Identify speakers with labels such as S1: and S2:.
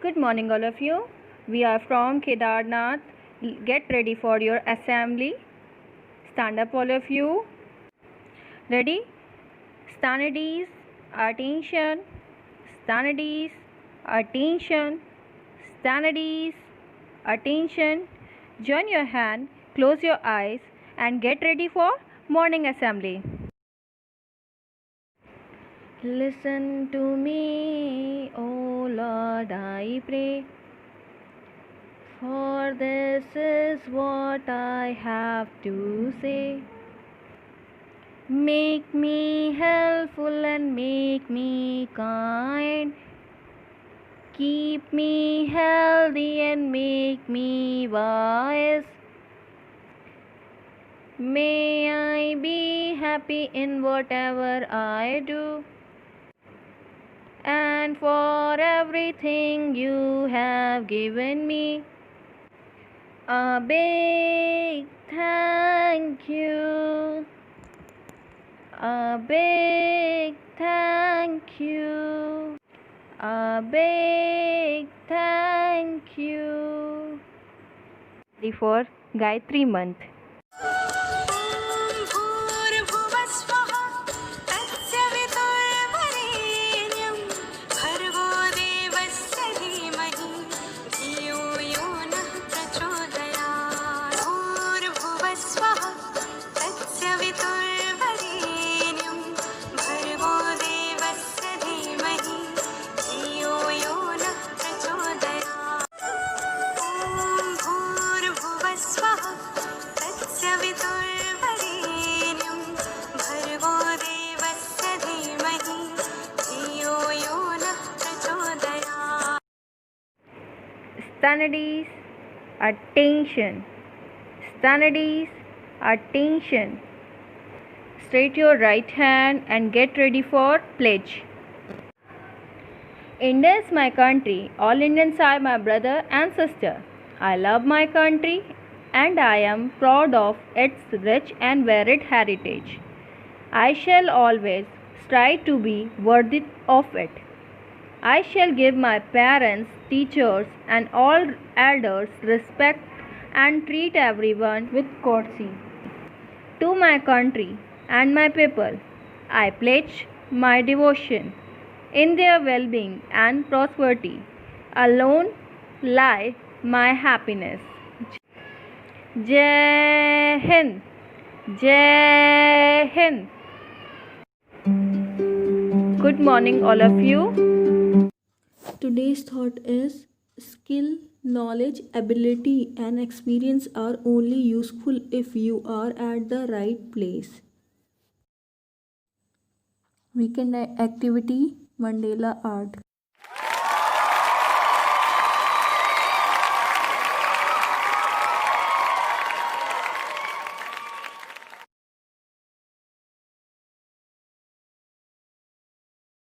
S1: Good morning, all of you. We are from Kedarnath. Get ready for your assembly. Stand up, all of you. Ready? Standardies, attention. Standardies, attention. Standardies, attention. Join your hand, close your eyes, and get ready for morning assembly. Listen to me, O Lord, I pray. For this is what I have to say. Make me helpful and make me kind. Keep me healthy and make me wise. May I be happy in whatever I do. And for everything you have given me, a big thank you. A big thank you. A big thank you. Ready for Gayatri month. Standardies, attention. Standardies, attention. Straight your right hand and get ready for pledge. India is my country. All Indians are my brother and sister. I love my country and I am proud of its rich and varied heritage. I shall always strive to be worthy of it. I shall give my parents, teachers, and all elders respect and treat everyone with courtesy. To my country and my people, I pledge my devotion. In their well-being and prosperity alone lie my happiness. Jai Hind. Jai Hind. Good morning, all of you.
S2: Today's thought is skill, knowledge, ability, and experience are only useful if you are at the right place. Weekend activity Mandela art.